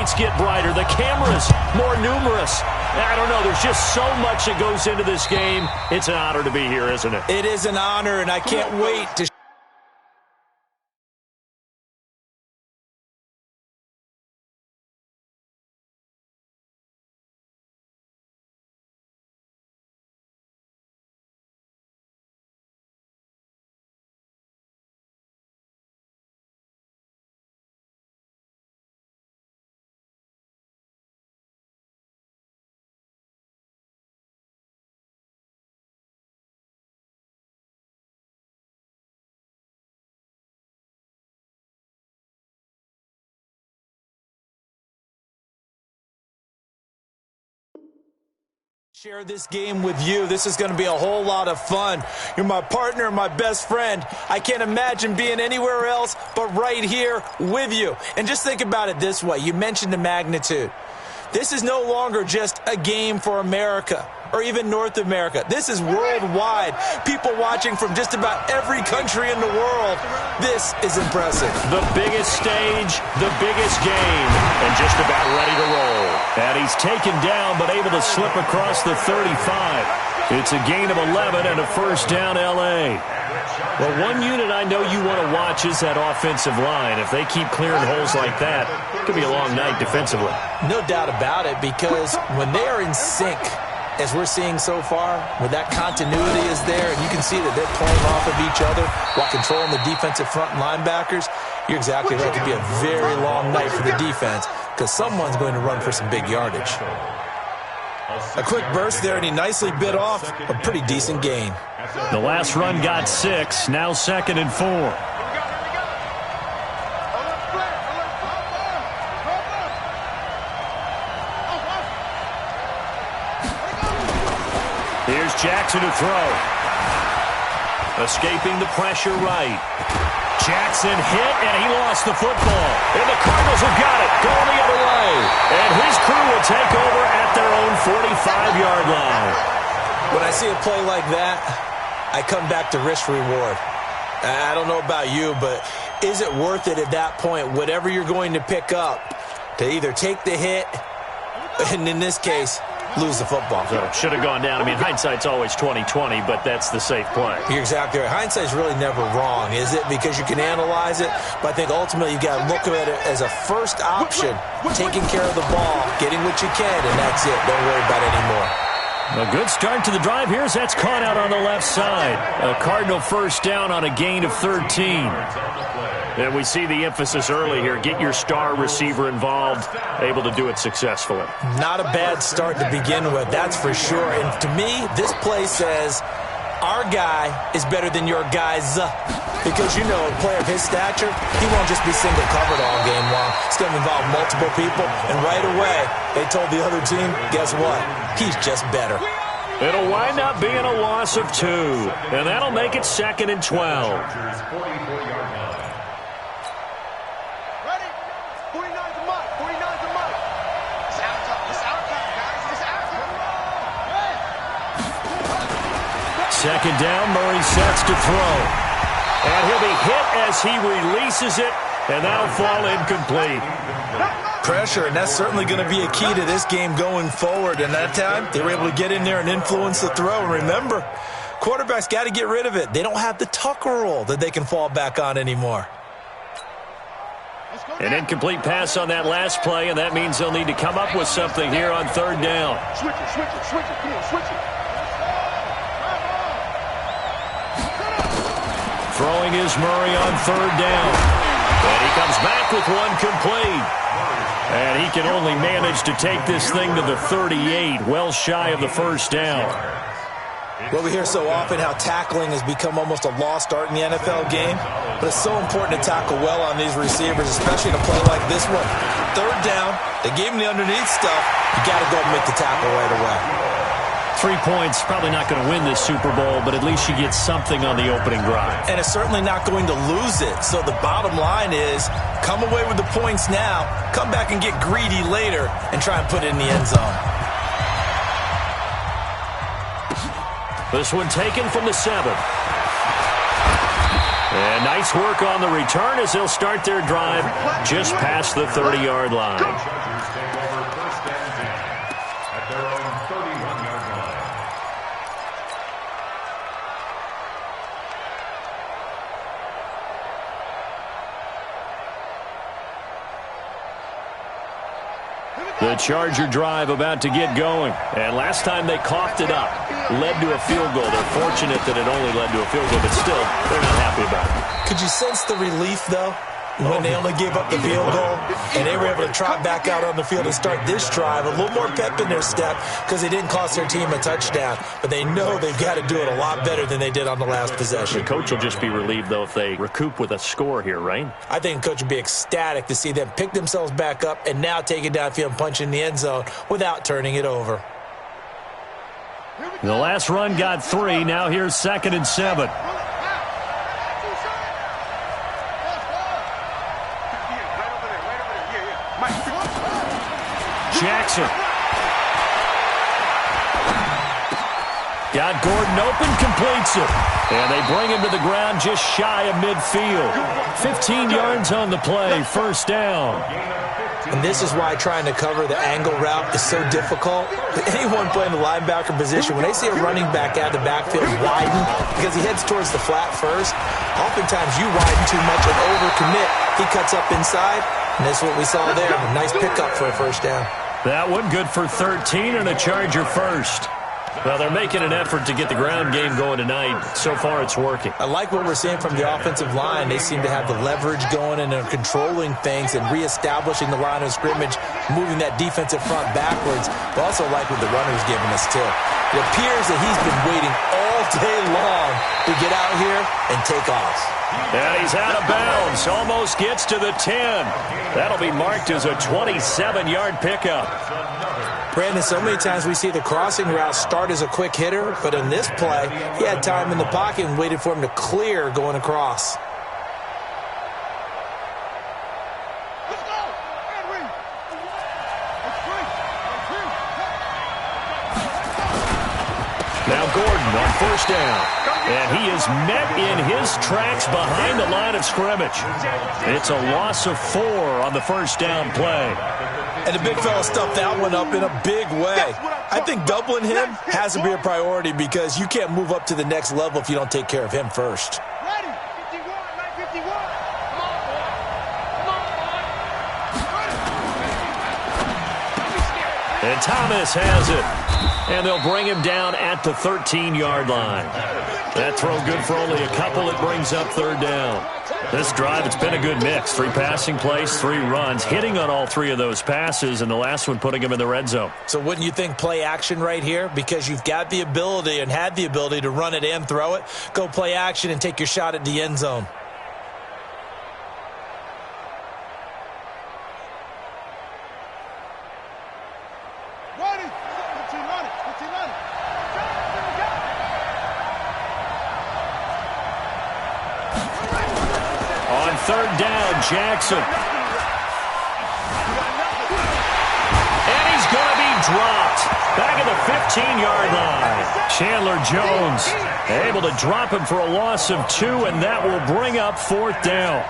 lights get brighter, the cameras more numerous. I don't know. There's just so much that goes into this game. It's an honor to be here, isn't it? It is an honor, and I can't wait to share this game with you. This is going to be a whole lot of fun. You're my partner, my best friend. I can't imagine being anywhere else but right here with you. And just think about it this way. You mentioned the magnitude. This is no longer just a game for America or even North America. This is worldwide. People watching from just about every country in the world. This is impressive. The biggest stage, the biggest game, and just about ready to roll. And he's taken down but able to slip across the 35. It's a gain of 11 and a first down L.A. Well, one unit I know you want to watch is that offensive line. If they keep clearing holes like that, it could be a long night defensively. No doubt about it, because when they are in sync, as we're seeing so far, where that continuity is there, and you can see that they're playing off of each other while controlling the defensive front linebackers, you're exactly right. It could be a very long night for the defense because someone's going to run for some big yardage. A quick burst there, and he nicely bit off a pretty decent gain. The last run got 6, now 2nd and 4. Here's Jackson to throw. Escaping the pressure right. Jackson hit, and he lost the football. And the Cardinals have got it, going the other way. And his crew will take over at their own 45-yard line. When I see a play like that, I come back to risk-reward. I don't know about you, but is it worth it at that point, whatever you're going to pick up, to either take the hit, and in this case, lose the football? So should have gone down. I mean, hindsight's always 20/20, but that's the safe play. You're exactly right. Hindsight's really never wrong, is it? Because you can analyze it, but I think ultimately you got to look at it as a first option, taking care of the ball, getting what you can, and that's it. Don't worry about it anymore. A good start to the drive here as that's caught out on the left side. A Cardinal first down on a gain of 13. And we see the emphasis early here. Get your star receiver involved, able to do it successfully. Not a bad start to begin with, that's for sure. And to me, this play says our guy is better than your guys. Because, you know, a player of his stature, he won't just be single-covered all game long. It's going to involve multiple people. And right away, they told the other team, guess what? He's just better. It'll wind up being a loss of 2. And that'll make it 2nd and 12. Second down, Murray sets to throw. And he'll be hit as he releases it, and that'll fall incomplete. Pressure, and that's certainly going to be a key to this game going forward. And that time, they were able to get in there and influence the throw. And remember, quarterbacks got to get rid of it. They don't have the tucker roll that they can fall back on anymore. An incomplete pass on that last play, and that means they'll need to come up with something here on 3rd down. Switch it. Come on, switch it. Throwing is Murray on 3rd down. And he comes back with one complete. And he can only manage to take this thing to the 38, well shy of the first down. Well, we hear so often how tackling has become almost a lost art in the NFL game, but it's so important to tackle well on these receivers, especially in a play like this one. 3rd down, they gave him the underneath stuff. You got to go and make the tackle right away. 3 points, probably not going to win this Super Bowl, but at least you get something on the opening drive. And it's certainly not going to lose it. So the bottom line is, come away with the points now, come back and get greedy later, and try and put it in the end zone. This one taken from the 7. And nice work on the return as they'll start their drive just past the 30-yard line. The Charger drive about to get going. And last time they coughed it up, led to a field goal. They're fortunate that it only led to a field goal, but still, they're not happy about it. Could you sense the relief, though, when they only gave up the field goal and they were able to trot back out on the field and start this drive? A little more pep in their step because they didn't cost their team a touchdown, but they know they've got to do it a lot better than they did on the last possession. The coach will just be relieved, though, if they recoup with a score here, right? I think the coach would be ecstatic to see them pick themselves back up and now take it downfield and punch in the end zone without turning it over. The last run got 3. Now here's 2nd and 7. Jackson. Got Gordon open, completes it. And they bring him to the ground just shy of midfield. 15 yards on the play, first down. And this is why trying to cover the angle route is so difficult. Anyone playing the linebacker position, when they see a running back out of the backfield widen because he heads towards the flat first, oftentimes you widen too much and overcommit. He cuts up inside, and that's what we saw there. A nice pickup for a first down. That one good for 13 and a Charger first. Well, they're making an effort to get the ground game going tonight. So far, it's working. I like what we're seeing from the offensive line. They seem to have the leverage going and they're controlling things and reestablishing the line of scrimmage, moving that defensive front backwards. But also like what the runner's giving us, too. It appears that he's been waiting all day long to get out here and take off. And he's out of bounds. Almost gets to the 10. That'll be marked as a 27-yard pickup. Brandon, so many times we see the crossing route start as a quick hitter, but in this play, he had time in the pocket and waited for him to clear going across. Now Gordon on first down. And he is met in his tracks behind the line of scrimmage. It's a loss of 4 on the first down play. And the big fella stuffed that one up in a big way. I think doubling him has to be a priority because you can't move up to the next level if you don't take care of him first. Ready. 51, 951. Come on, boy. Come on, boy. And Thomas has it. And they'll bring him down at the 13-yard line. That throw good for only a couple. It brings up third down. This drive, it's been a good mix. 3 passing plays, 3 runs, hitting on all 3 of those passes, and the last one putting him in the red zone. So wouldn't you think play action right here? Because you've got the ability and had the ability to run it and throw it. Go play action and take your shot at the end zone. Ready. 1500. 1500. On third down, Jackson. And he's going to be dropped. Back at the 15-yard line. Chandler Jones able to drop him for a loss of 2, and that will bring up fourth down.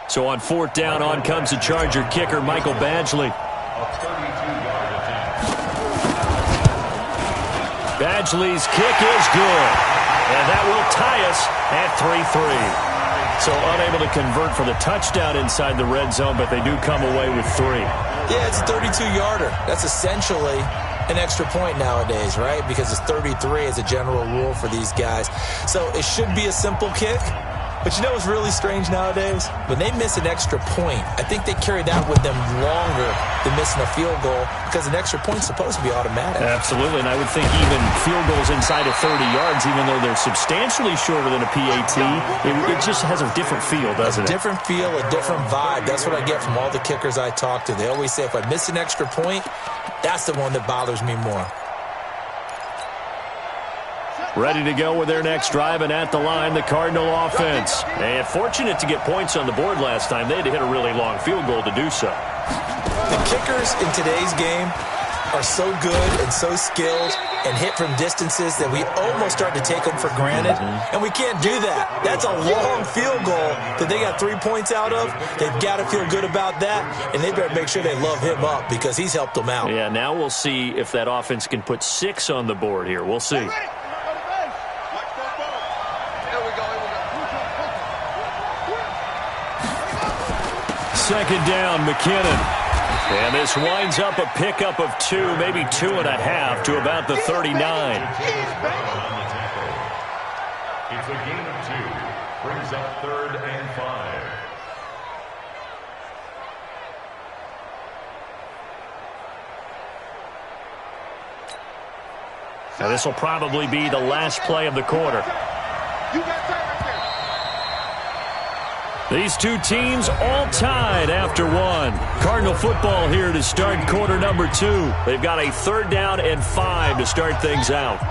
So on fourth down, on comes the Charger kicker, Michael Badgley. Badgley's kick is good. And that will tie us at 3-3. So unable to convert for the touchdown inside the red zone, but they do come away with 3. Yeah, it's a 32-yarder. That's essentially an extra point nowadays, right? Because it's 33 as a general rule for these guys. So it should be a simple kick. But you know what's really strange nowadays? When they miss an extra point, I think they carry that with them longer than missing a field goal because an extra point's supposed to be automatic. Absolutely, and I would think even field goals inside of 30 yards, even though they're substantially shorter than a PAT, it just has a different feel, doesn't it? A different feel, a different vibe. That's what I get from all the kickers I talk to. They always say if I miss an extra point, that's the one that bothers me more. Ready to go with their next drive, and at the line, the Cardinal offense. And fortunate to get points on the board last time. They had to hit a really long field goal to do so. The kickers in today's game are so good and so skilled and hit from distances that we almost start to take them for granted. And we can't do that. That's a long field goal that they got 3 points out of. They've got to feel good about that, and they better make sure they love him up because he's helped them out. Yeah, now we'll see if that offense can put 6 on the board here. We'll see. second down, McKinnon. And this winds up a pickup of 2, maybe 2.5 to about the 39. It's a gain of 2. Brings up 3rd and 5. Now this will probably be the last play of the quarter. These two teams all tied after 1. Cardinal football here to start quarter number 2. They've got a 3rd down and 5 to start things out.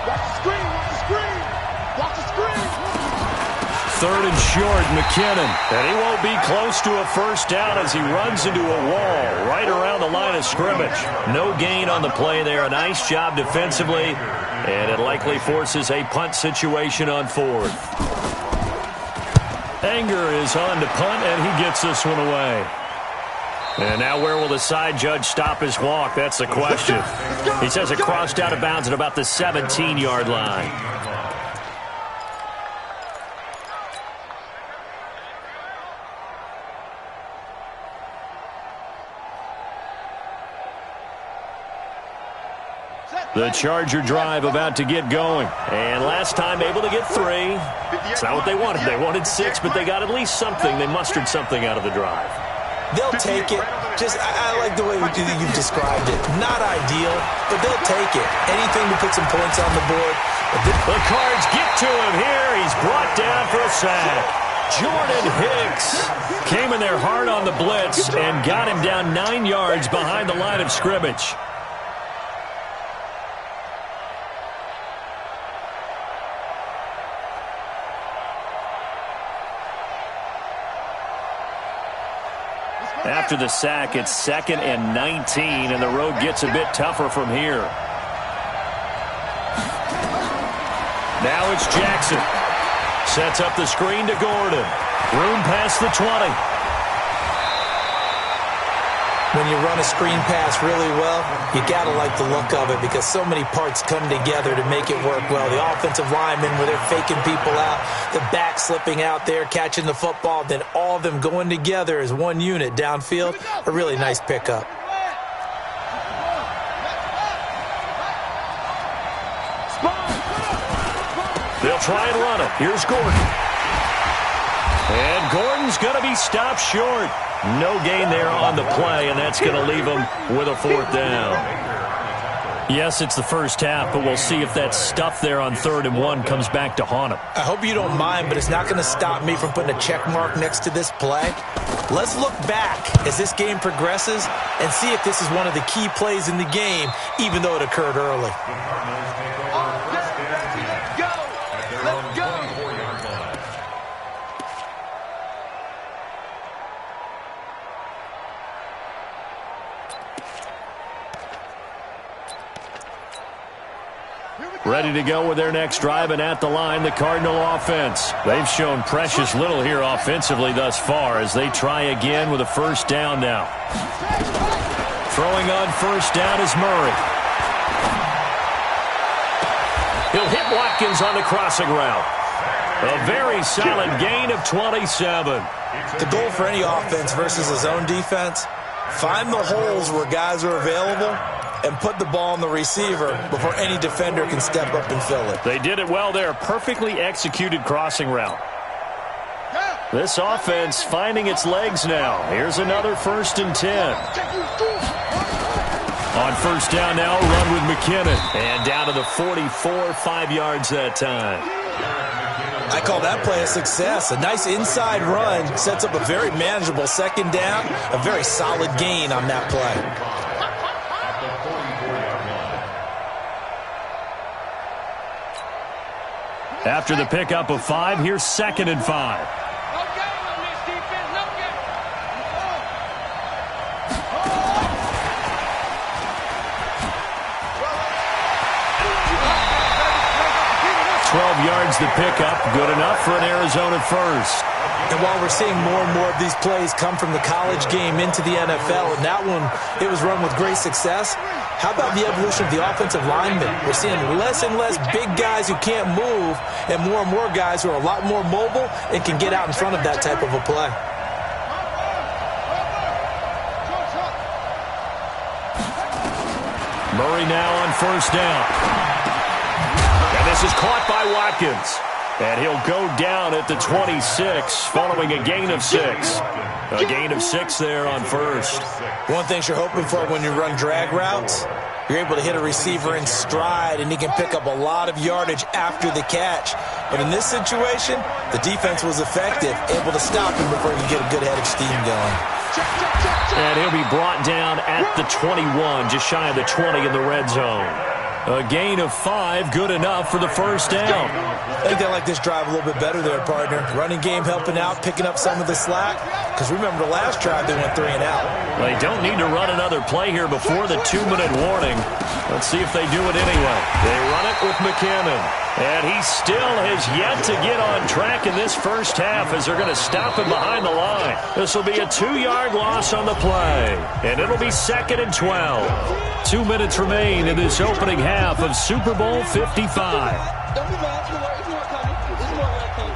Watch the screen, watch the screen. Watch the screen. 3rd and short, McKinnon. And he won't be close to a first down as he runs into a wall right around the line of scrimmage. No gain on the play there. A nice job defensively. And it likely forces a punt situation on 4th. Anger is on to punt, and he gets this one away. And now where will the side judge stop his walk? That's the question. He says it crossed out of bounds at about the 17-yard line. The Charger drive about to get going. And last time able to get 3. It's not what they wanted. They wanted 6, but they got at least something. They mustered something out of the drive. They'll take it. I like the way you've described it. Not ideal, but they'll take it. Anything to put some points on the board. The Cards get to him here. He's brought down for a sack. Jordan Hicks came in there hard on the blitz and got him down 9 yards behind the line of scrimmage. After the sack, it's 2nd and 19, and the road gets a bit tougher from here. Now it's Jackson. Sets up the screen to Gordon. Room past the 20. When you run a screen pass really well, you got to like the look of it because so many parts come together to make it work well. The offensive linemen, where they're faking people out, the back slipping out there, catching the football, then all of them going together as one unit downfield. A really nice pickup. They'll try and run it. Here's Gordon. And Gordon's going to be stopped short. No gain there on the play, and that's going to leave him with a 4th down. Yes, it's the first half, but we'll see if that stuff there on 3rd and 1 comes back to haunt him. I hope you don't mind, but it's not going to stop me from putting a check mark next to this play. Let's look back as this game progresses and see if this is one of the key plays in the game, even though it occurred early. Ready to go with their next drive, and at the line, the Cardinal offense. They've shown precious little here offensively thus far as they try again with a first down now. Throwing on first down is Murray. He'll hit Watkins on the crossing route. A very solid gain of 27. The goal for any offense versus a zone defense, find the holes where guys are available and put the ball on the receiver before any defender can step up and fill it. They did it well there. Perfectly executed crossing route. This offense finding its legs now. Here's another 1st and 10. On first down now, run with McKinnon. And down to the 44, 5 yards that time. I call that play a success. A nice inside run sets up a very manageable 2nd down. A very solid gain on that play. After the pickup of 5, here's 2nd and 5. 12 yards to pick up. Good enough for an Arizona first. And while we're seeing more and more of these plays come from the college game into the NFL, and that one, it was run with great success, how about the evolution of the offensive linemen? We're seeing less and less big guys who can't move and more guys who are a lot more mobile and can get out in front of that type of a play. Murray now on first down. And this is caught by Watkins. And he'll go down at the 26 following a gain of 6. A gain of 6 there on first. One thing you're hoping for when you run drag routes, you're able to hit a receiver in stride, and he can pick up a lot of yardage after the catch. But in this situation, the defense was effective, able to stop him before he could get a good head of steam going. And he'll be brought down at the 21, just shy of the 20 in the red zone. A gain of 5, good enough for the first down. I think they like this drive a little bit better there, partner. Running game helping out, picking up some of the slack. Because remember the last drive, they went 3 and out. They don't need to run another play here before the 2-minute warning. Let's see if they do it anyway. They run it with McKinnon. And he still has yet to get on track in this first half as they're going to stop him behind the line. This will be a 2-yard loss on the play. And it'll be 2nd and 12. 2 minutes remain in this opening half of Super Bowl 55. Don't be mad. It's more coming. It's more coming.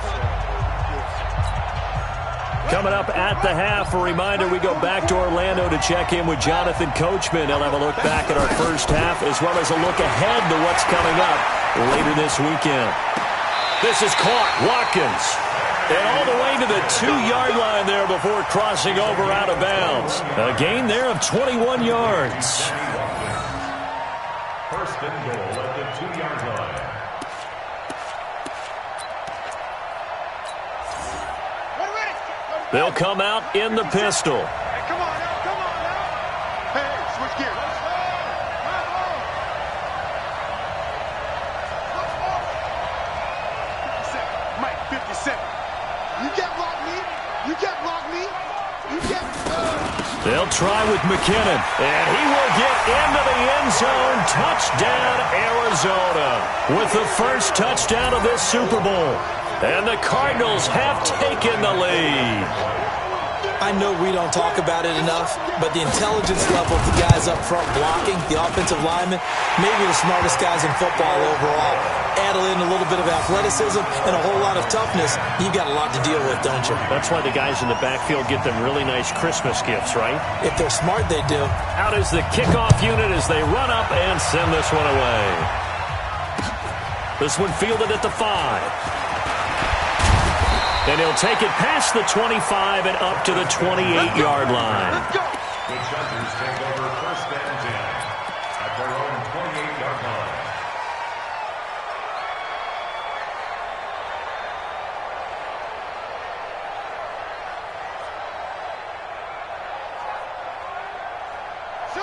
Coming up at the half, a reminder, we go back to Orlando to check in with Jonathan Coachman. He'll have a look back at our first half as well as a look ahead to what's coming up later this weekend. This is caught. Watkins. And all the way to the 2-yard line there before crossing over out of bounds. A gain there of 21 yards. First and goal at the 2-yard line. They'll come out in the pistol. Hey, come on now. Hey, switch gears. Mike, 57. You can't block me. You can't block me. You can't. They'll try with McKinnon. And he will get into the end zone. Touchdown, Arizona. With the first touchdown of this Super Bowl. And the Cardinals have taken the lead. I know we don't talk about it enough, but the intelligence level of the guys up front blocking, the offensive linemen, maybe the smartest guys in football overall. Add in a little bit of athleticism and a whole lot of toughness, you've got a lot to deal with, don't you? That's why the guys in the backfield get them really nice Christmas gifts, right? If they're smart, they do. Out is the kickoff unit as they run up and send this one away. This one fielded at the 5. And he'll take it past the 25 and up to the 28-yard line. The Chargers take over first and 10 at their own 28-yard line.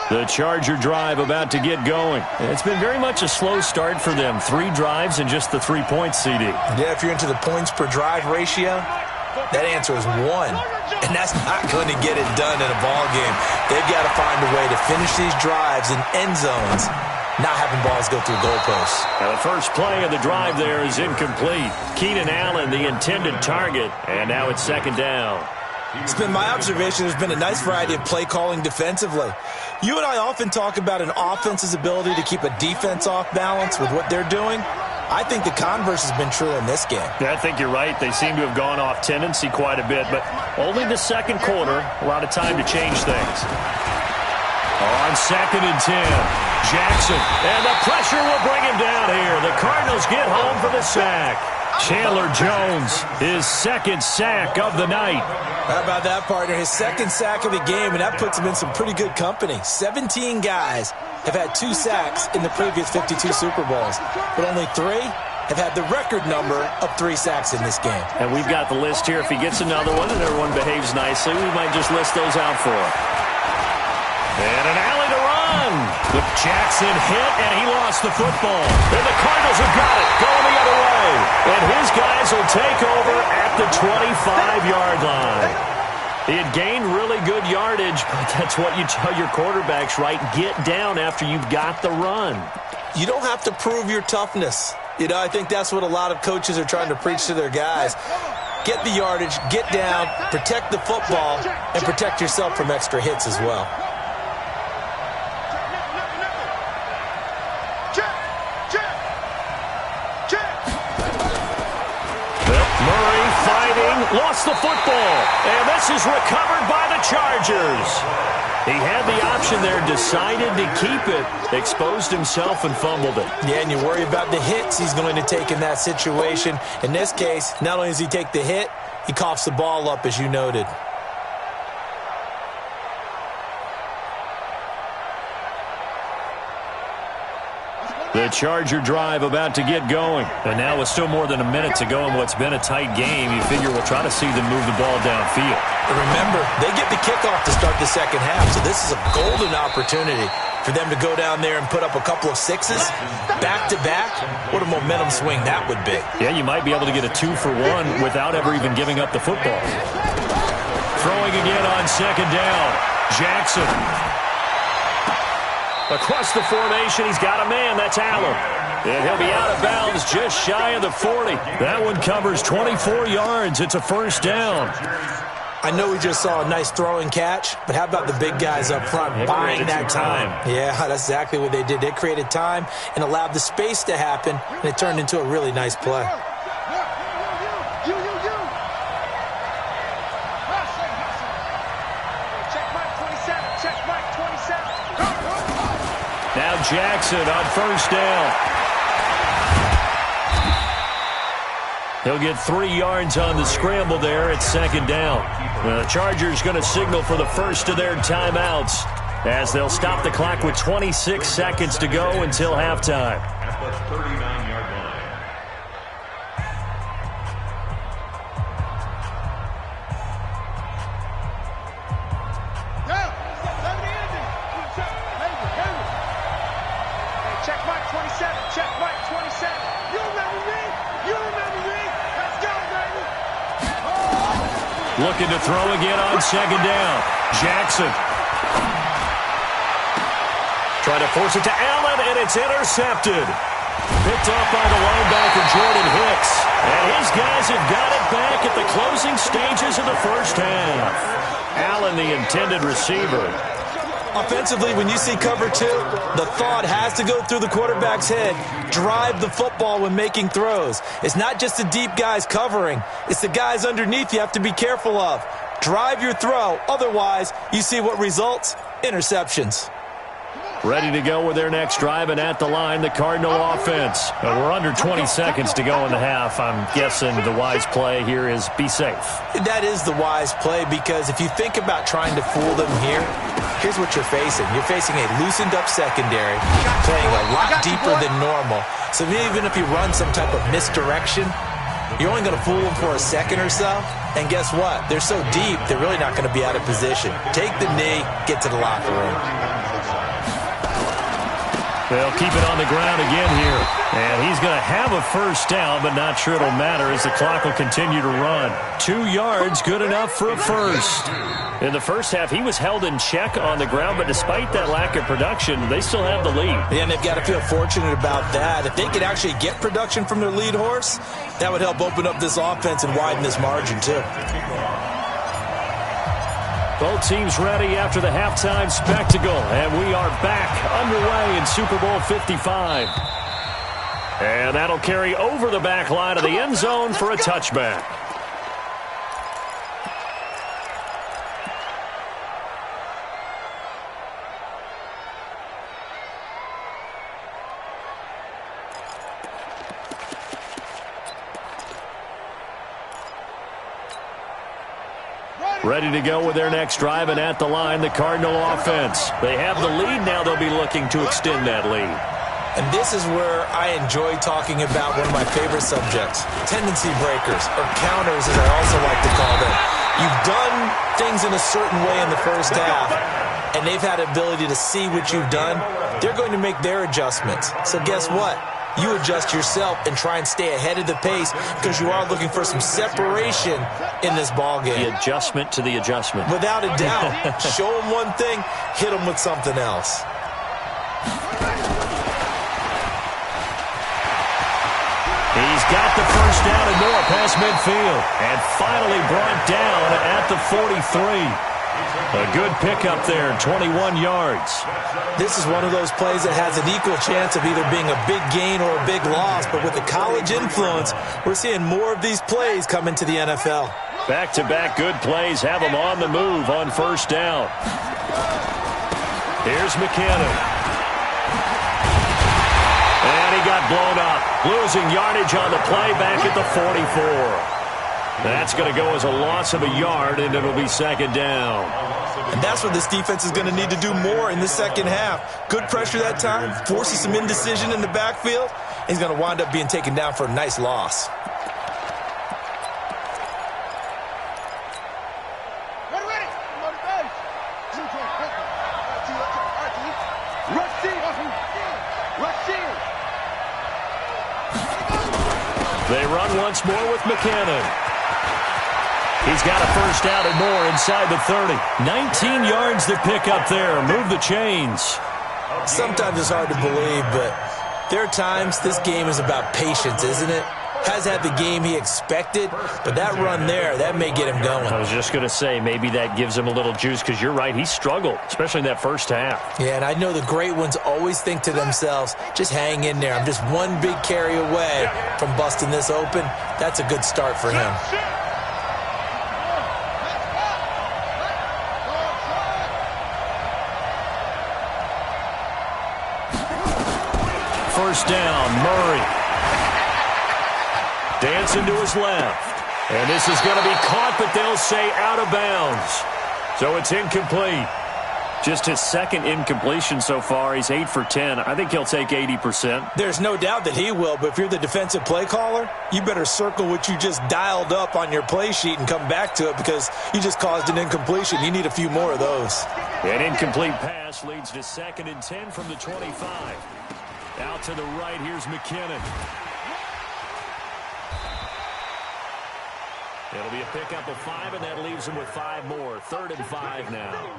The Charger drive about to get going. It's been very much a slow start for them. 3 drives and just the 3 points, CD. Yeah, if you're into the points per drive ratio, that answer is 1. And that's not going to get it done in a ball game. They've got to find a way to finish these drives in end zones, not having balls go through goalposts. Now the first play of the drive there is incomplete. Keenan Allen, the intended target, and now it's 2nd down. It's been my observation there's been a nice variety of play calling defensively. You and I often talk about an offense's ability to keep a defense off balance with what they're doing. I think the converse has been true in this game. Yeah, I think you're right. They seem to have gone off tendency quite a bit, but only the second quarter, a lot of time to change things. On 2nd and 10, Jackson, and the pressure will bring him down here. The Cardinals get home for the sack. Chandler Jones, his 2nd sack of the night. How about that, partner? His 2nd sack of the game, and that puts him in some pretty good company. 17 guys have had 2 sacks in the previous 52 Super Bowls, but only 3 have had the record number of 3 sacks in this game. And we've got the list here. If he gets another one and everyone behaves nicely, we might just list those out for him. And an alley to run. The Jackson hit, and he lost the football. And the Cardinals have got it, going the other way. And his guys will take over at the 25-yard line. He had gained really good yardage, but that's what you tell your quarterbacks, right? Get down after you've got the run. You don't have to prove your toughness. You know, I think that's what a lot of coaches are trying to preach to their guys. Get the yardage, get down, protect the football, and protect yourself from extra hits as well. Murray fighting, lost the football, and this is recovered by the Chargers. He had the option there, decided to keep it, exposed himself and fumbled it. Yeah, and you worry about the hits he's going to take in that situation. In this case, not only does he take the hit, he coughs the ball up, as you noted. The Charger drive about to get going. And now with still more than a minute to go in what's been a tight game, you figure we'll try to see them move the ball downfield. And remember, they get the kickoff to start the second half, so this is a golden opportunity for them to go down there and put up a couple of sixes back-to-back. What a momentum swing that would be. Yeah, you might be able to get a 2-for-1 without ever even giving up the football. Throwing again on second down. Jackson. Across the formation, he's got a man. That's Allen. And he'll be out of bounds just shy of the 40. That one covers 24 yards. It's a first down. I know we just saw a nice throwing catch, but how about the big guys up front buying that time? Yeah, that's exactly what they did. They created time and allowed the space to happen, and it turned into a really nice play. Now Jackson on first down. He'll get 3 yards on the scramble there at second down. The Chargers going to signal for the first of their timeouts as they'll stop the clock with 26 seconds to go until halftime. At the 39-yard line. Check Mike 27. Check Mike 27. You remember me? You remember me? Let's go, baby. Looking to throw again on second down. Jackson. Trying to force it to Allen, and it's intercepted. Picked up by the linebacker, Jordan Hicks. And his guys have got it back at the closing stages of the first half. Allen, the intended receiver. Offensively, when you see cover two, the thought has to go through the quarterback's head. Drive the football when making throws. It's not just the deep guys covering. It's the guys underneath you have to be careful of. Drive your throw. Otherwise, you see what results? Interceptions. Ready to go with their next drive, and at the line, the Cardinal offense. We're under 20 seconds to go in the half. I'm guessing the wise play here is be safe. That is the wise play, because if you think about trying to fool them here, here's what you're facing. You're facing a loosened-up secondary, playing a lot deeper than normal. So even if you run some type of misdirection, you're only going to fool them for a second or so. And guess what? They're so deep, they're really not going to be out of position. Take the knee, get to the locker room. They'll keep it on the ground again here. And he's going to have a first down, but not sure it'll matter as the clock will continue to run. 2 yards, good enough for a first. In the first half, he was held in check on the ground, but despite that lack of production, they still have the lead. Yeah, and they've got to feel fortunate about that. If they could actually get production from their lead horse, that would help open up this offense and widen this margin too. Both teams ready after the halftime spectacle, and we are back underway in Super Bowl 55. And that'll carry over the back line of the end zone for a touchback. Ready to go with their next drive, and at the line, the Cardinal offense. They have the lead now. They'll be looking to extend that lead. And this is where I enjoy talking about one of my favorite subjects, tendency breakers, or counters as I also like to call them. You've done things in a certain way in the first half, and they've had the ability to see what you've done. They're going to make their adjustments. So guess what? You adjust yourself and try and stay ahead of the pace because you are looking for some separation in this ball game. The adjustment to the adjustment. Without a doubt. Show them one thing, hit them with something else. He's got the first down and more past midfield. And finally brought down at the 43. A good pickup there, 21 yards. This is one of those plays that has an equal chance of either being a big gain or a big loss. But with the college influence, we're seeing more of these plays come into the NFL. Back-to-back good plays have them on the move on first down. Here's McKinnon. And he got blown up. Losing yardage on the play back at the 44. That's going to go as a loss of a yard, and it'll be second down. And that's what this defense is going to need to do more in the second half. Good pressure that time, forces some indecision in the backfield. He's going to wind up being taken down for a nice loss. They run once more with McKinnon. He's got a first down and more inside the 30. 19 yards to pick up there. Move the chains. Sometimes it's hard to believe, but there are times this game is about patience, isn't it? Has had the game he expected, but that run there, that may get him going. I was just going to say, maybe that gives him a little juice, because you're right, he struggled, especially in that first half. Yeah, and I know the great ones always think to themselves, just hang in there. I'm just one big carry away from busting this open. That's a good start for him. First down, Murray. Dancing to his left. And this is going to be caught, but they'll say out of bounds. So it's incomplete. Just his second incompletion so far. He's 8 for 10. I think he'll take 80%. There's no doubt that he will, but if you're the defensive play caller, you better circle what you just dialed up on your play sheet and come back to it, because you just caused an incompletion. You need a few more of those. An incomplete pass leads to 2nd and 10 from the 25. Out to the right, here's McKinnon. It'll be a pickup of 5, and that leaves him with 5 more. 3rd and 5 now.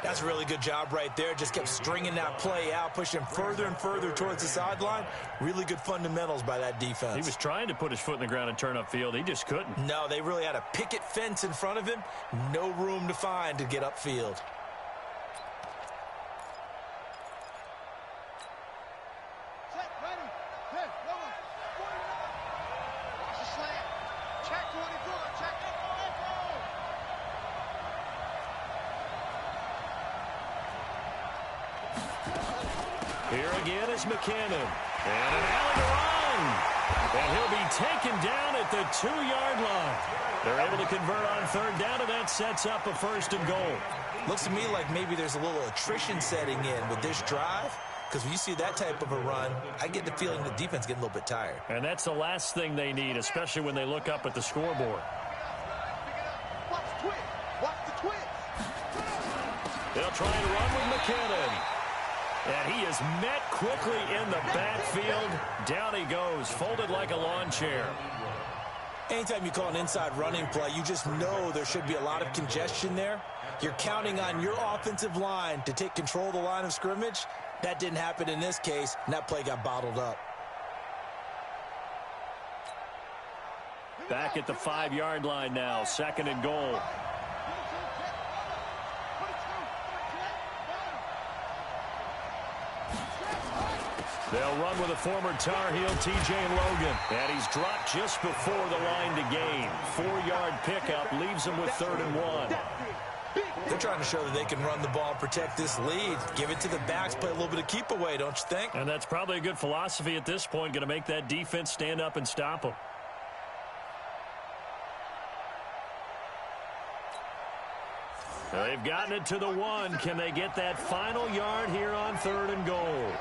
That's a really good job right there. Just kept stringing that play out, pushing further and further towards the sideline. Really good fundamentals by that defense. He was trying to put his foot in the ground and turn upfield. He just couldn't. No, they really had a picket fence in front of him. No room to find to get upfield. Here again is McKinnon. And an alley to run. And he'll be taken down at the 2-yard line. They're able to convert on 3rd down, and that sets up a 1st and goal. Looks to me like maybe there's a little attrition setting in with this drive, because when you see that type of a run, I get the feeling the defense getting a little bit tired. And that's the last thing they need, especially when they look up at the scoreboard. They'll try to run with McKinnon. And he is met quickly in the backfield. Down he goes, folded like a lawn chair. Anytime you call an inside running play, you just know there should be a lot of congestion there. You're counting on your offensive line to take control of the line of scrimmage. That didn't happen in this case, and that play got bottled up. Back at the 5-yard line now, 2nd and goal. They'll run with a former Tar Heel, T.J. Logan. And he's dropped just before the line to gain. 4-yard pickup leaves him with 3rd and 1. They're trying to show that they can run the ball, protect this lead. Give it to the backs, play a little bit of keep away, don't you think? And that's probably a good philosophy at this point, going to make that defense stand up and stop them. They've gotten it to the 1. Can they get that final yard here on 3rd and goal?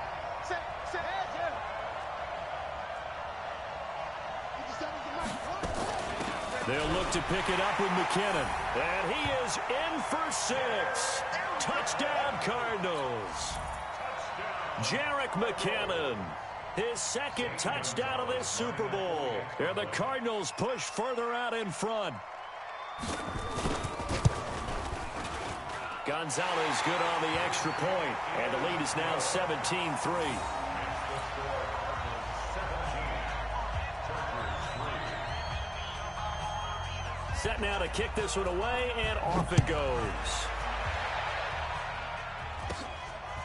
They'll look to pick it up with McKinnon. And he is in for 6. Touchdown, Cardinals. Jerick McKinnon, his 2nd touchdown of this Super Bowl. And the Cardinals push further out in front. Gonzalez good on the extra point. And the lead is now 17-3. Set now to kick this one away, and off it goes.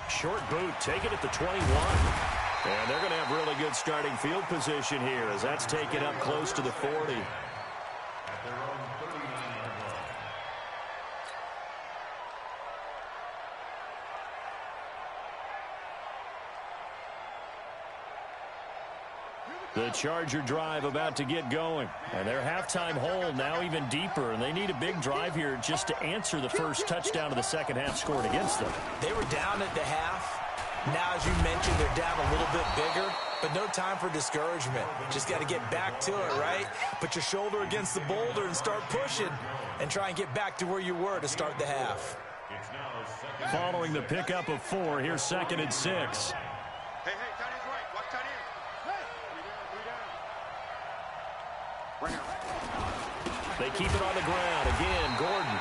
Short boot, take it at the 21. And they're going to have really good starting field position here as that's taken up close to the 40. The Charger drive about to get going. And their halftime hole now even deeper. And they need a big drive here just to answer the first touchdown of the second half scored against them. They were down at the half. Now, as you mentioned, they're down a little bit bigger. But no time for discouragement. Just got to get back to it, right? Put your shoulder against the boulder and start pushing. And try and get back to where you were to start the half. Following the pickup of 4, here's 2nd and 6. Hey, tight end's right. Watch tight end. They keep it on the ground. Again, Gordon.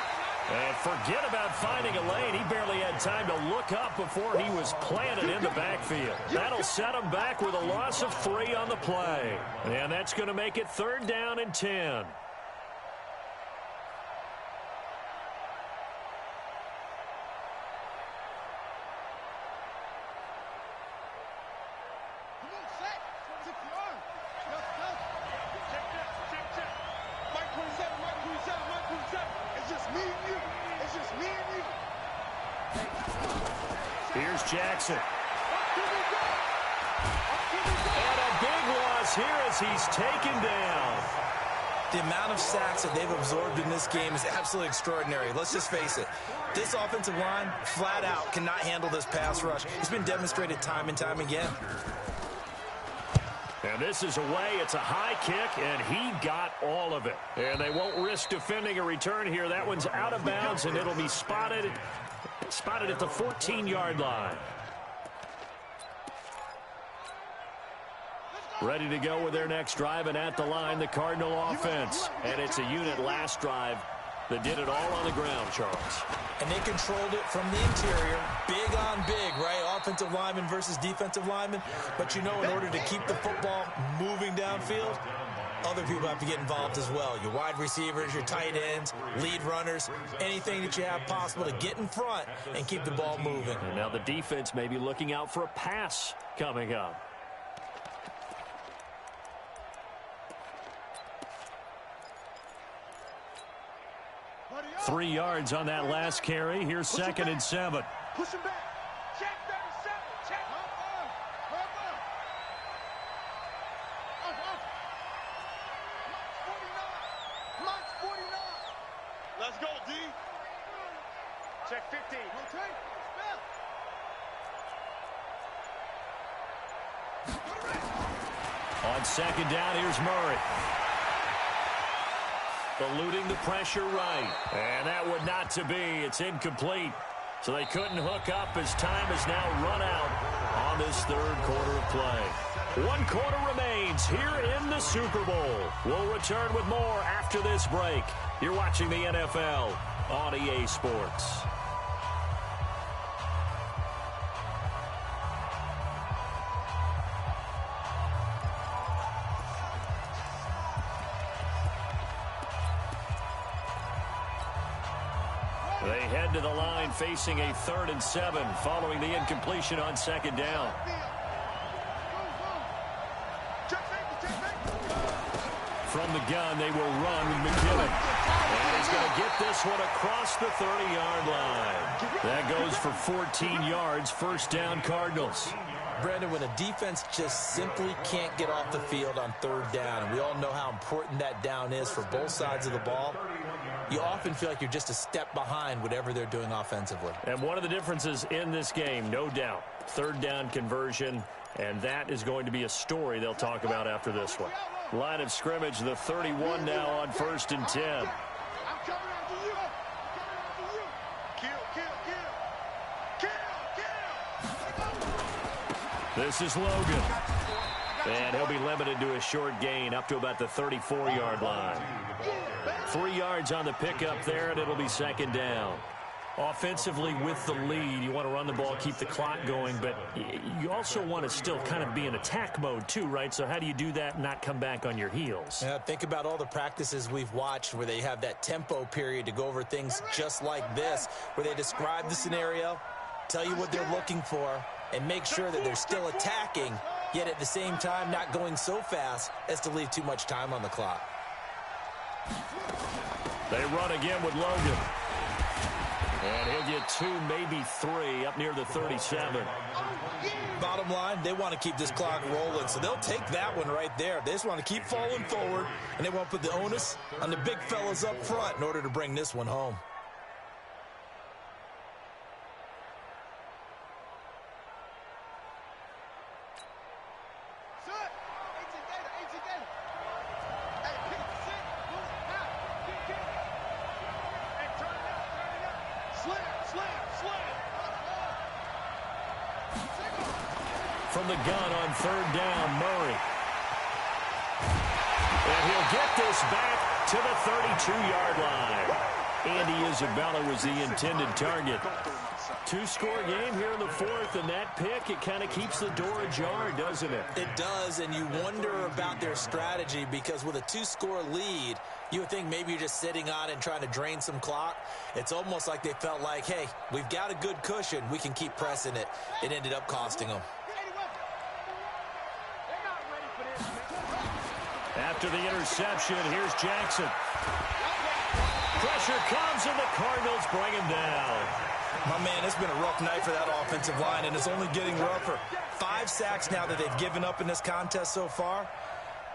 And forget about finding a lane. He barely had time to look up before he was planted in the backfield. That'll set him back with a loss of 3 on the play. And that's going to make it 3rd down and 10. Here's Jackson. And a big loss here as he's taken down. The amount of sacks that they've absorbed in this game is absolutely extraordinary. Let's just face it. This offensive line, flat out, cannot handle this pass rush. It's been demonstrated time and time again. And this is away. It's a high kick, and he got all of it. And they won't risk defending a return here. That one's out of bounds, and it'll be spotted at the 14-yard line. Ready to go with their next drive, and at the line, the Cardinal offense. And it's a unit last drive that did it all on the ground, Charles. And they controlled it from the interior. Big on big, right? Offensive lineman versus defensive lineman. But you know, in order to keep the football moving downfield, other people have to get involved as well. Your wide receivers, your tight ends, lead runners, anything that you have possible to get in front and keep the ball moving. And now the defense may be looking out for a pass coming up. Three yards on that last carry. Here's 2nd and 7. Push him back. Check 37. Check. March 49. Let's go, D. Check 15. On 2nd down, here's Murray. Eluding the pressure right. And that would not to be. It's incomplete. So they couldn't hook up as time has now run out on this 3rd quarter of play. 1 quarter remains here in the Super Bowl. We'll return with more after this break. You're watching the NFL on EA Sports. They head to the line facing a 3rd and 7 following the incompletion on 2nd down. From the gun, they will run with McKinnon. And he's going to get this one across the 30-yard line. That goes for 14 yards, 1st down Cardinals. Brandon, when a defense just simply can't get off the field on 3rd down, and we all know how important that down is for both sides of the ball, you often feel like you're just a step behind whatever they're doing offensively. And one of the differences in this game, no doubt, 3rd down conversion, and that is going to be a story they'll talk about after this one. Line of scrimmage, the 31 now on 1st and 10. I'm coming after you. Kill. This is Logan. And he'll be limited to a short gain up to about the 34-yard line. 3 yards on the pickup there, and it'll be 2nd down. Offensively with the lead, you want to run the ball, keep the clock going, but you also want to still kind of be in attack mode too, right? So how do you do that and not come back on your heels? Yeah, think about all the practices we've watched where they have that tempo period to go over things just like this, where they describe the scenario, tell you what they're looking for, and make sure that they're still attacking, yet at the same time not going so fast as to leave too much time on the clock. They run again with Logan. And he'll get 2, maybe 3 up near the 37. Bottom line, they want to keep this clock rolling, so they'll take that one right there. They just want to keep falling forward, and they want to put the onus on the big fellas up front in order to bring this one home. From the gun on 3rd down, Murray. And he'll get this back to the 32-yard line. Andy Isabella was the intended target. 2-score game here in the 4th, and that pick, it kind of keeps the door ajar, doesn't it? It does, and you wonder about their strategy because with a 2-score lead, you would think maybe you're just sitting on it and trying to drain some clock. It's almost like they felt like, hey, we've got a good cushion. We can keep pressing it. It ended up costing them. After the interception, here's Jackson. Pressure comes, and the Cardinals bring him down. My man, it's been a rough night for that offensive line, and it's only getting rougher. 5 sacks now that they've given up in this contest so far.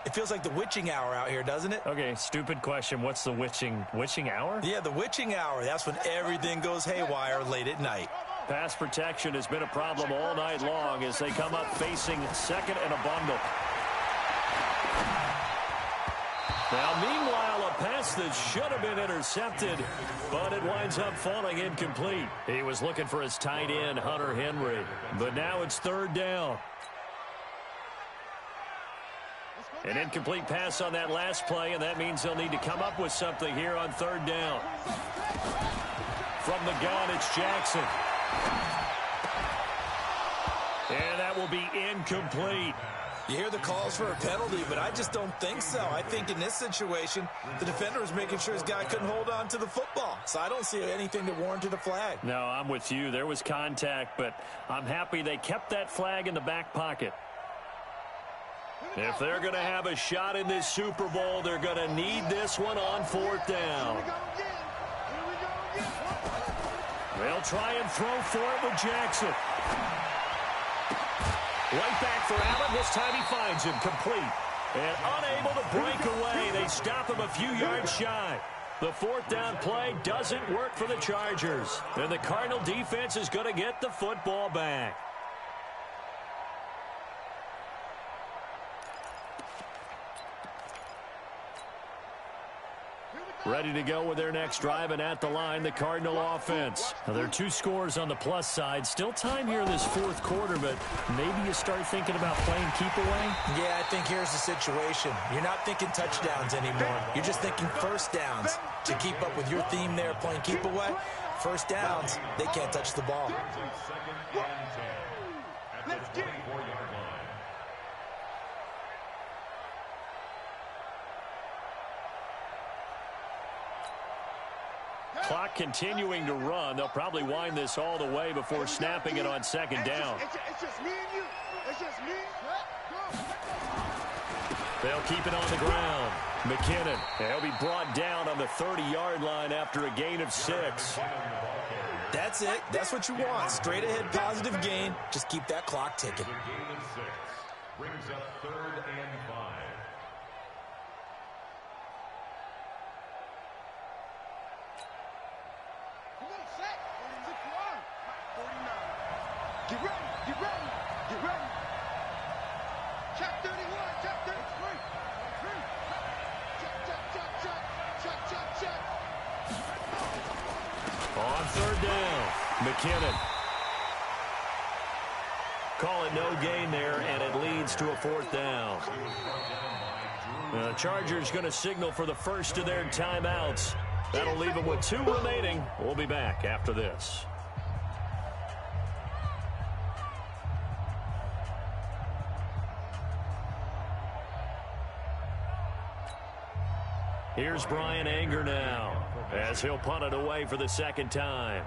It feels like the witching hour out here, doesn't it? Okay, stupid question. What's the witching hour? Yeah, the witching hour. That's when everything goes haywire late at night. Pass protection has been a problem all night long as they come up facing 2nd and a bundle. Now, meanwhile, a pass that should have been intercepted, but it winds up falling incomplete. He was looking for his tight end, Hunter Henry, but now it's 3rd down. An incomplete pass on that last play, and that means they'll need to come up with something here on 3rd down. From the gun, it's Jackson. And that will be incomplete. You hear the calls for a penalty, but I just don't think so. I think in this situation, the defender was making sure his guy couldn't hold on to the football. So I don't see anything that warranted a flag. No, I'm with you. There was contact, but I'm happy they kept that flag in the back pocket. If they're going to have a shot in this Super Bowl, they're going to need this one on 4th down. They'll try and throw for it with Jackson. Right back for Allen. This time he finds him complete. And unable to break away. They stop him a few yards shy. The 4th down play doesn't work for the Chargers. And the Cardinal defense is going to get the football back. Ready to go with their next drive, and at the line, the Cardinal offense. Now, there are 2 scores on the plus side. Still time here in this 4th quarter, but maybe you start thinking about playing keep away? Yeah, I think here's the situation. You're not thinking touchdowns anymore. You're just thinking 1st downs. To keep up with your theme there, playing keep away, 1st downs, they can't touch the ball. Let's get it. Clock continuing to run. They'll probably wind this all the way before snapping it on 2nd down. It's just me and you. It's just me. They'll keep it on the ground. McKinnon, he'll be brought down on the 30-yard line after a gain of 6. That's it. That's what you want. Straight ahead positive gain. Just keep that clock ticking. Gain of 6 brings up 3rd and 5. Get ready, get ready, get ready. Check 31, check 33. Check. On 3rd down, McKinnon. Call it no gain there, and it leads to a 4th down. The Chargers going to signal for the first of their timeouts. That'll leave them with 2 remaining. We'll be back after this. Here's Brian Anger now, as he'll punt it away for the 2nd time.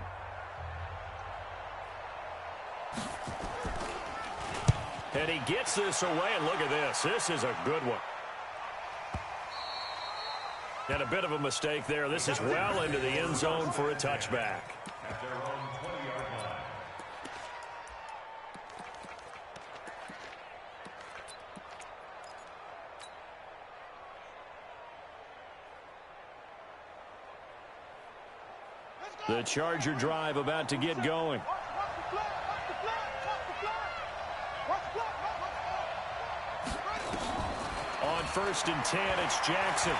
And he gets this away, and look at this. This is a good one. And a bit of a mistake there. This is well into the end zone for a touchback. at their own 20-yard line. The Charger drive about to get going. On 1st and 10, it's Jackson.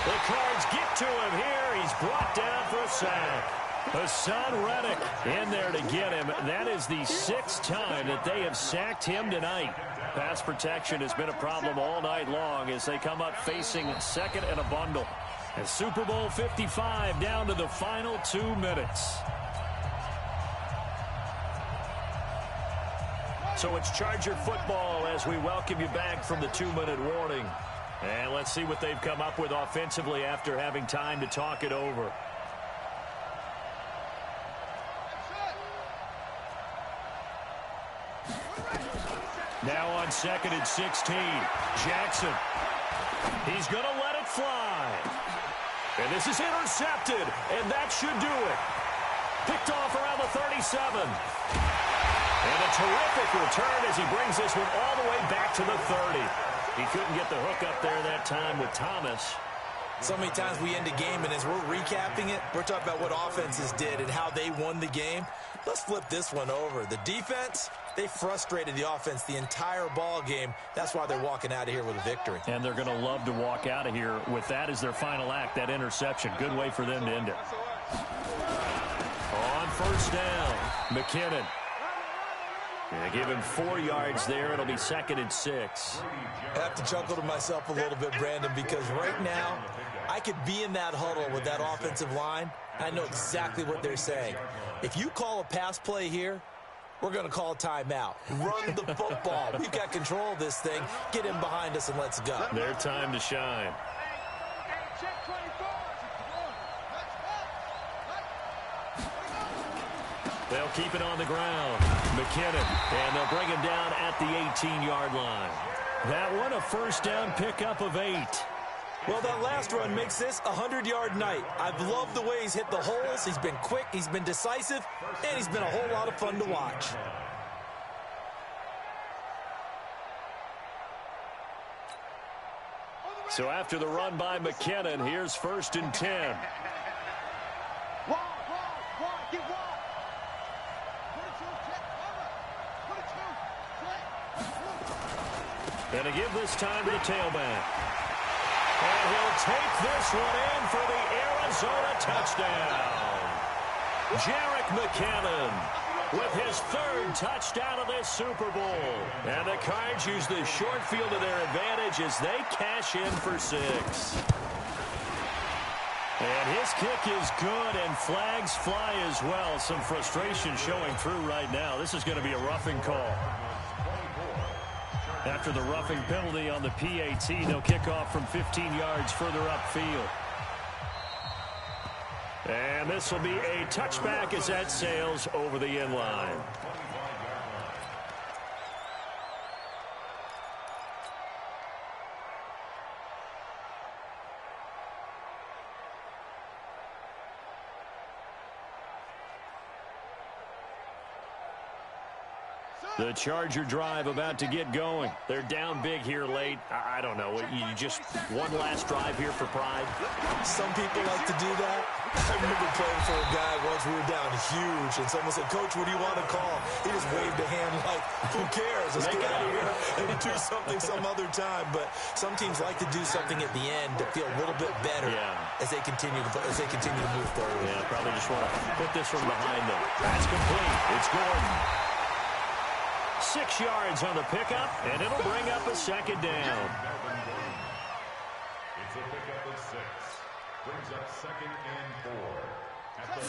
The Cards get to him here. He's brought down for a sack. Hassan Reddick in there to get him. That is the 6th time that they have sacked him tonight. Pass protection has been a problem all night long as they come up facing second and a bundle. And Super Bowl 55 down to the final 2 minutes. So it's Charger football as we welcome you back from the 2-minute warning. And let's see what they've come up with offensively after having time to talk it over. Now on 2nd and 16, Jackson. He's going to let it fly. And this is intercepted, and that should do it. Picked off around the 37. And a terrific return as he brings this one all the way back to the 30. He couldn't get the hook up there that time with Thomas. So many times we end a game, and as we're recapping it, we're talking about what offenses did and how they won the game. Let's flip this one over. The defense, they frustrated the offense the entire ball game. That's why they're walking out of here with a victory. And they're going to love to walk out of here with that as their final act, that interception. Good way for them to end it. On 1st down, McKinnon. And give him 4 yards there. It'll be 2nd and 6. I have to chuckle to myself a little bit, Brandon, because right now I could be in that huddle with that offensive line. I know exactly what they're saying. If you call a pass play here, we're going to call a timeout. Run the football. We've got control of this thing. Get in behind us and let's go. Their time to shine. They'll keep it on the ground. McKinnon, and they'll bring him down at the 18-yard line. That one, a 1st down pickup of 8. Well, that last run makes this a 100-yard night. I've loved the way he's hit the holes. He's been quick, he's been decisive, and he's been a whole lot of fun to watch. So after the run by McKinnon, here's 1st and 10. And to give this time to the tailback. And he'll take this one in for the Arizona touchdown. Jarek McKinnon with his 3rd touchdown of this Super Bowl. And the Cards use the short field to their advantage as they cash in for 6. And his kick is good, and flags fly as well. Some frustration showing through right now. This is going to be a roughing call. After the roughing penalty on the PAT, they'll kick off from 15 yards further upfield. And this will be a touchback as that sails over the end line. The Charger drive about to get going. They're down big here late. I don't know. You just one last drive here for pride? Some people like to do that. I remember playing for a guy once. We were down huge, and someone said, "Coach, what do you want to call?" He just waved a hand like, "Who cares? Let's get out of here and do something some other time." But some teams like to do something at the end to feel a little bit better as they continue to move forward. Yeah, probably just want to put this one behind them. That's complete. It's Gordon. 6 yards on the pickup, and it'll bring up a 2nd down. It's a pickup of 6. Brings up 2nd and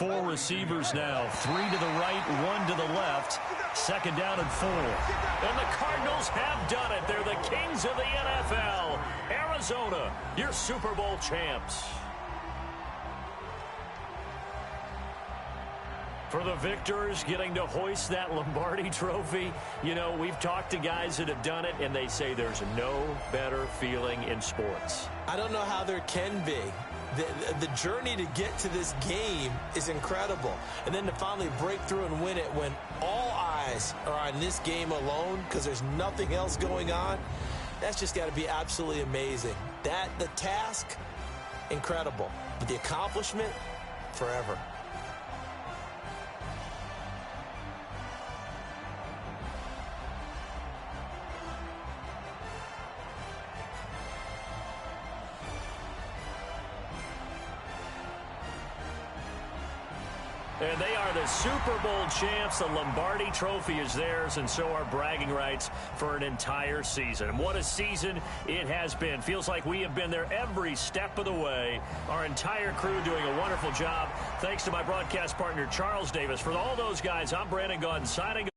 4. 4 receivers now. 3 to the right, 1 to the left. 2nd down and 4. And the Cardinals have done it. They're the kings of the NFL. Arizona, your Super Bowl champs. For the victors, getting to hoist that Lombardi trophy, you know, we've talked to guys that have done it, and they say there's no better feeling in sports. I don't know how there can be. The journey to get to this game is incredible. And then to finally break through and win it when all eyes are on this game alone because there's nothing else going on, that's just got to be absolutely amazing. The task, incredible. But the accomplishment, forever. And they are the Super Bowl champs. The Lombardi Trophy is theirs, and so are bragging rights for an entire season. And what a season it has been. Feels like we have been there every step of the way. Our entire crew doing a wonderful job. Thanks to my broadcast partner, Charles Davis. For all those guys, I'm Brandon Gaudin signing